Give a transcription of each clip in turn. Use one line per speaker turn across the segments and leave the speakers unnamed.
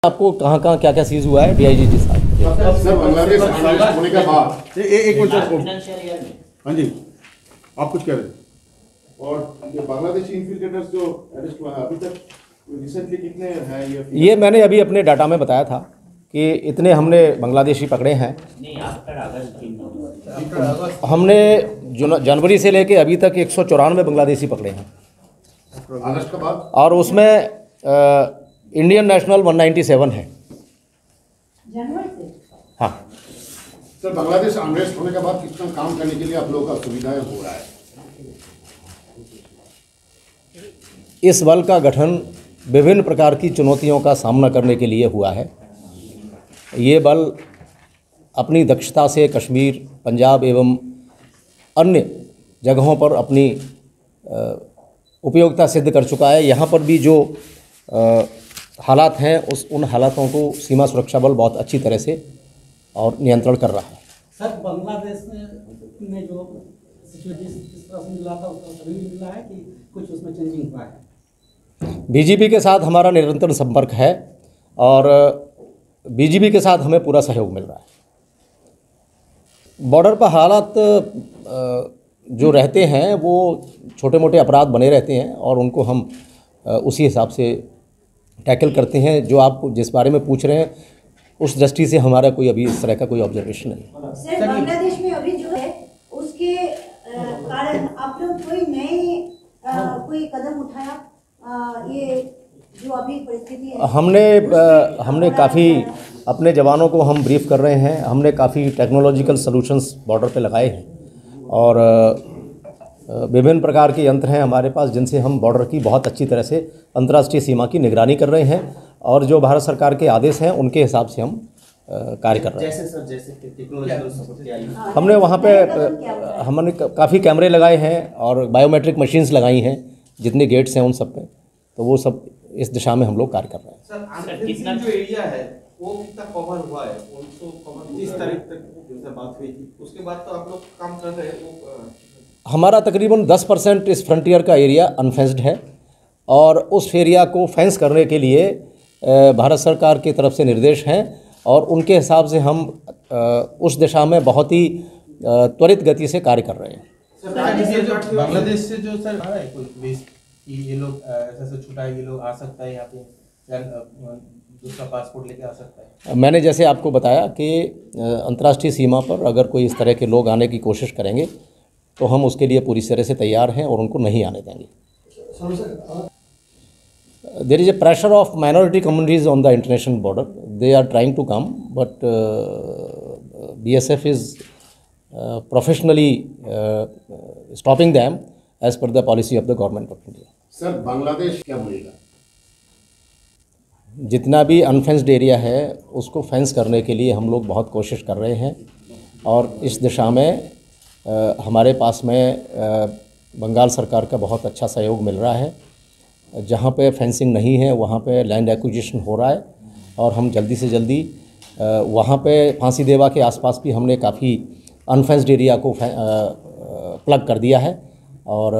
आपको कहाँ कहाँ क्या क्या चीज़ हुआ है डीआईजी जी साहब?
सर बांग्लादेश अरेस्ट होने के बाद एक मिनट। हाँ जी, आप कुछ कह रहे हैं? और ये बांग्लादेशी इन्फिल्ट्रेटर्स जो अरेस्ट हुआ है अभी तक रिसेंटली कितने हैं?
ये मैंने अभी अपने डाटा में बताया था कि इतने हमने बांग्लादेशी पकड़े हैं। हमने जनवरी से लेके अभी तक 194 बांग्लादेशी पकड़े हैं
अगस्त के बाद,
और उसमें इंडियन नेशनल 197 है।
जनवरी से?
हाँ
सर बांग्लादेश अरेस्ट होने के बाद कितना काम करने के लिए आप लोगों का सुविधाएं हो रहा है?
इस बल का गठन विभिन्न प्रकार की चुनौतियों का सामना करने के लिए हुआ है। ये बल अपनी दक्षता से कश्मीर, पंजाब एवं अन्य जगहों पर अपनी उपयोगिता सिद्ध कर चुका है। यहाँ पर भी जो हालात हैं उन हालातों को सीमा सुरक्षा बल बहुत अच्छी तरह से और नियंत्रण कर रहा है।
सर बांग्लादेश में जो सिचुएशन किस तरह से मिला था उसका सभी मिला है कि कुछ उसमें चेंजिंग हुआ है?
बीजीपी के साथ हमारा निरंतर संपर्क है और बीजीपी के साथ हमें पूरा सहयोग मिल रहा है। बॉर्डर पर हालात जो रहते हैं वो छोटे मोटे अपराध बने रहते हैं और उनको हम उसी हिसाब से टैकल करते हैं। जो आप जिस बारे में पूछ रहे हैं उस दृष्टि से हमारा कोई अभी इस तरह का कोई ऑब्जर्वेशन नहीं।
सर बांग्लादेश में अभी जो है उसके कारण आप लोग कोई नए कोई कदम उठाया? ये जो अभी परिस्थिति है
हमने काफ़ी अपने जवानों को हम ब्रीफ कर रहे हैं। हमने काफ़ी टेक्नोलॉजिकल सॉल्यूशंस बॉर्डर पे लगाए हैं और विभिन्न प्रकार के यंत्र हैं हमारे पास जिनसे हम बॉर्डर की बहुत अच्छी तरह से अंतर्राष्ट्रीय सीमा की निगरानी कर रहे हैं और जो भारत सरकार के आदेश हैं उनके हिसाब से हम कार्य कर रहे हैं।
जैसे टेक्नोलॉजिकल सपोर्ट किया
हमने वहाँ पे हमने काफ़ी कैमरे लगाए हैं और बायोमेट्रिक मशीन्स लगाई हैं जितने गेट्स हैं उन सब पे, तो वो सब इस दिशा में हम लोग कार्य कर रहे हैं।
सर कितना जो एरिया है वो कितना कवर हुआ है? 30 तारीख तक जैसे बात हुई थी, उसके बाद तो आप लोग काम कर रहे हैं वो
हमारा तकरीबन 10% इस फ्रंटियर का एरिया अनफेंस्ड है और उस एरिया को फेंस करने के लिए भारत सरकार की तरफ से निर्देश हैं और उनके हिसाब से हम उस दिशा में बहुत ही त्वरित गति से कार्य कर रहे हैं।
बांग्लादेश से जो सर आ रहा है कोई वेस्ट कि ये लोग ऐसा छुटा है, ये लोग आ सकता है यहाँ पे या दूसरा पासपोर्ट लेके आ सकता है?
मैंने जैसे आपको बताया कि अंतर्राष्ट्रीय सीमा पर अगर कोई इस तरह के लोग आने की कोशिश करेंगे तो हम उसके लिए पूरी तरह से तैयार हैं और उनको नहीं आने देंगे। There is a pressure of minority communities on the international border. They are trying to come but BSF is professionally stopping them as per the policy of the government of India.
Sir Bangladesh क्या बोलेगा?
जितना भी अनफेंस्ड area है उसको fence करने के लिए हम लोग बहुत कोशिश कर रहे हैं और इस दिशा में हमारे पास में बंगाल सरकार का बहुत अच्छा सहयोग मिल रहा है। जहाँ पे फेंसिंग नहीं है वहाँ पे लैंड एक्विजिशन हो रहा है और हम जल्दी से जल्दी वहाँ पे फांसी देवा के आसपास भी हमने काफ़ी अनफेंस्ड एरिया को प्लग कर दिया है और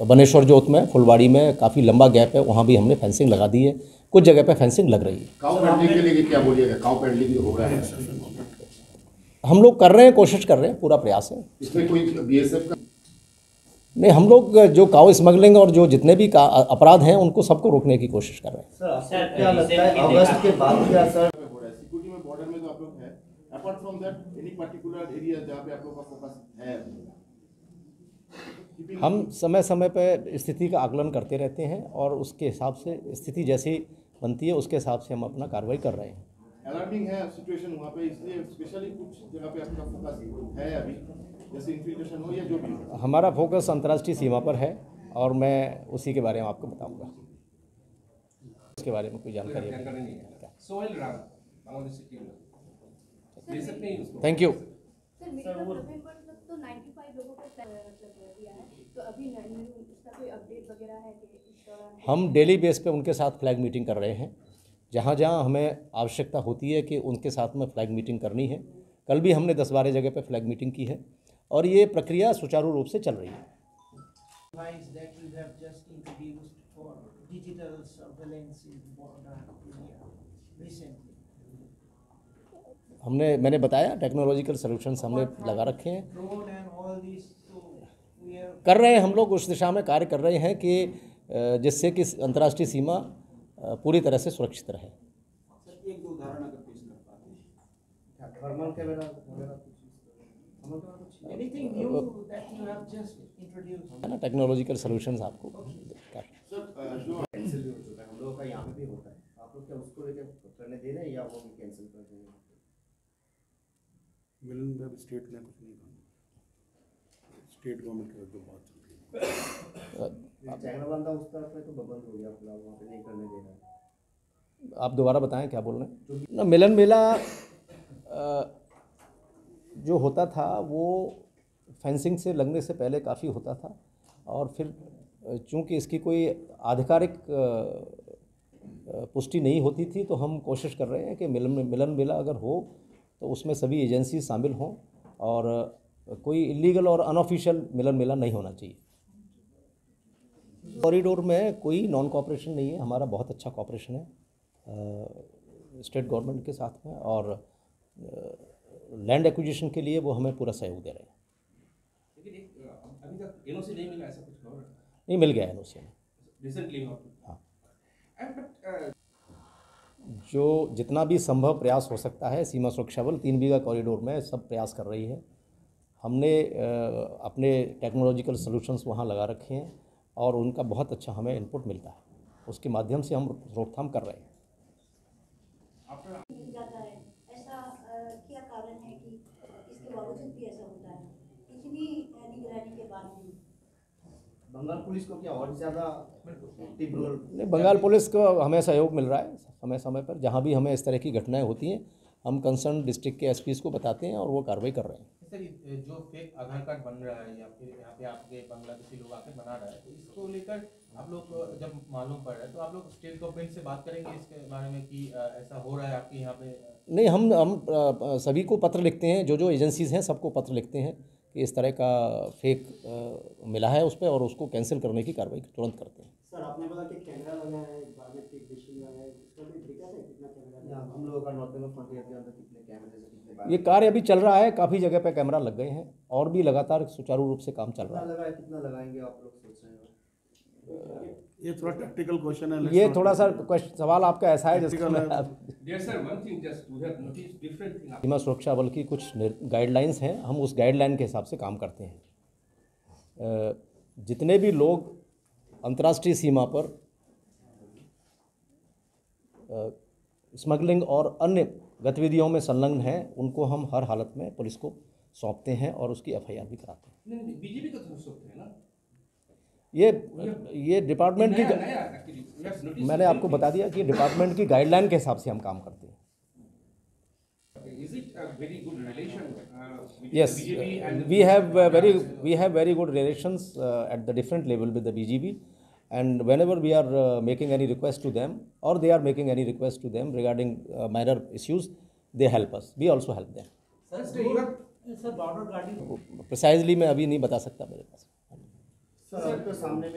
बनेश्वर जोत में फुलवाड़ी में काफ़ी लंबा गैप है, वहाँ भी हमने फेंसिंग लगा दी है। कुछ जगह पे फेंसिंग लग रही है।
काउ पेडलिंग के लिए क्या बोलिएगा? काउ पेडलिंग हो रहा है,
हम लोग कर रहे हैं, कोशिश कर रहे हैं, पूरा प्रयास है।
इसमें कोई BSF का
नहीं, हम लोग जो काउ स्मगलिंग और जो जितने भी अपराध हैं उनको सबको रोकने की कोशिश कर रहे हैं।
सर क्या लगता है अगस्त के बाद क्या सर
हो रहा है सिक्योरिटी में? बॉर्डर में जो आप लोग हैं, apart from that any particular area जहाँ पे आप लोग का फोकस है?
हम समय समय पर स्थिति का आकलन करते रहते हैं और उसके हिसाब से स्थिति जैसी बनती है उसके हिसाब से हम अपना कार्रवाई कर रहे हैं।
अलार्मिंग है सिचुएशन वहाँ पे, इसलिए स्पेशली कुछ जगह पे आपका फोकस है अभी, जैसे इन्फिल्ट्रेशन हो या जो भी हो?
हमारा फोकस अंतर्राष्ट्रीय सीमा पर है और मैं उसी के बारे में आपको बताऊंगा। उसके बारे में कोई जानकारी थैंक यू।
सर नवंबर तक तो 95 लोगों को दिया है, तो अभी उसका कोई अपडेट वगैरह है कि इस दौरान?
हम डेली बेस पे उनके साथ फ्लैग मीटिंग कर रहे हैं। जहाँ जहाँ हमें आवश्यकता होती है कि उनके साथ में फ्लैग मीटिंग करनी है, कल भी हमने 10-12 जगह पे फ्लैग मीटिंग की है और ये प्रक्रिया सुचारू रूप से चल रही है।
digital surveillance in border area.
मैंने बताया टेक्नोलॉजिकल सॉल्यूशंस हमने लगा रखे हैं,
ड्रोन एंड ऑल दिस, तो वी आर
कर रहे हैं हम लोग, उस दिशा में कार्य कर रहे हैं कि जिससे कि अंतर्राष्ट्रीय सीमा पूरी तरह से सुरक्षित रहे।
सर एक दो उदाहरण अगर पेश कर पाते हैं।
थर्मल कैमरा वगैरह कुछ
anything knew that you have just introduced.
है ना, टेक्नोलॉजिकल सॉल्यूशंस आपको
सर जो
कैंसिल भी हो चुका है, हम लोगों का यहाँ पे भी होता है, आप लोग क्या उसको लेके करने दे रहे हैं या वो भी कैंसिल कर देंगे?
मिलन में स्टेट ने कुछ नहीं कहा, स्टेट गवर्नमेंट की जो बात चल रही है।
चैनल बंदा उस तरफ में तो बंद हो गया, फिलहाल वहाँ पे नहीं करने दे रहा है।
आप दोबारा बताएं क्या बोल रहे हैं। ना, मिलन मेला जो होता था वो फेंसिंग से लगने से पहले काफ़ी होता था, और फिर चूंकि इसकी कोई आधिकारिक पुष्टि नहीं होती थी, तो हम कोशिश कर रहे हैं कि मिलन मेला अगर हो तो उसमें सभी एजेंसी शामिल हों, और कोई इलीगल और अनऑफिशियल मिलन मेला नहीं होना चाहिए। कॉरिडोर में कोई नॉन कॉपरेशन नहीं है, हमारा बहुत अच्छा कॉपरेशन है स्टेट गवर्नमेंट के साथ में, और लैंड एक्विजिशन के लिए वो हमें पूरा सहयोग दे रहे हैं।
लेकिन एक अभी तक एनओसी नहीं मिला, ऐसा कुछ खबर है?
नहीं, मिल गया एनओसी में
रिसेंटली।
हाँ,
बट
जो जितना भी संभव प्रयास हो सकता है, सीमा सुरक्षा बल 3 बीघा कॉरिडोर में सब प्रयास कर रही है। हमने अपने टेक्नोलॉजिकल सॉल्यूशंस वहाँ लगा रखे हैं, और उनका बहुत अच्छा हमें इनपुट मिलता है, उसके माध्यम से हम रोकथाम कर रहे हैं।
मिल जाता है, ऐसा क्या कारण है कि इसके बावजूद भी ऐसा होता है, इतनी निगरानी के बाद भी?
बंगाल पुलिस को क्या और ज़्यादा एक्टिव रोल?
नहीं, बंगाल पुलिस को हमें सहयोग मिल रहा है समय समय पर। जहाँ भी हमें इस तरह की घटनाएं होती हैं, हम कंसर्न डिस्ट्रिक्ट के एसपीज़ को बताते हैं और वो कार्रवाई कर रहे हैं।
सर, जो फेक आधार कार्ड बन रहा है या फिर यहाँ पे आपके बांग्लादेशी लोग आके बना रहा है, तो इसको लेकर आप लोग जब मालूम पड़ रहा है तो आप लोग स्टेट गवर्नमेंट से बात करेंगे इसके बारे में कि ऐसा हो रहा है आपके यहाँ पे?
नहीं, हम सभी को पत्र लिखते हैं, जो एजेंसीज़ हैं सबको पत्र लिखते हैं कि इस तरह का फेक मिला है उस पर, और उसको कैंसिल करने की कार्रवाई तुरंत करते हैं।
सर, आपने बोला कि कैमरा लगा है, बायोमेट्रिक डिशिंग लगा है, इसका भी दिक्कत है कितना कैमरा? हम लोगों का नॉर्थ में फ्रंटियर के अंदर कितने कैमरे से कितने
ये कार्य अभी चल रहा है, काफ़ी जगह पे कैमरा लग गए हैं, और भी लगातार सुचारू रूप से काम चल रहा है।
लगा है, कितना लगाएंगे आप लोग सोच रहे हैं?
ये थोड़ा टेक्निकल क्वेश्चन है।
ये थोड़ा सा सवाल आपका ऐसा है जिसका मैं सीमा सुरक्षा बल की कुछ गाइडलाइंस हैं, हम उस गाइडलाइन के हिसाब से काम करते हैं। जितने भी लोग अंतर्राष्ट्रीय सीमा पर स्मगलिंग और अन्य गतिविधियों में संलग्न हैं, उनको हम हर हालत में पुलिस को सौंपते हैं और उसकी एफआईआर भी कराते हैं।
नहीं, बीजेपी का तो सकते हैं ना?
ये डिपार्टमेंट की, मैंने आपको बता दिया कि डिपार्टमेंट की गाइडलाइन के हिसाब से हम काम करते हैं।
Is it a very good relation with
Yes,
BJP and
we have very good relations at the different level with the BGB, and whenever we are making any request to them, or they are making any request to them regarding minor issues, they help us. We also help them.
Sir border guarding
Precisely मैं अभी नहीं बता सकता मेरे पास।
Sir, अब तो सामने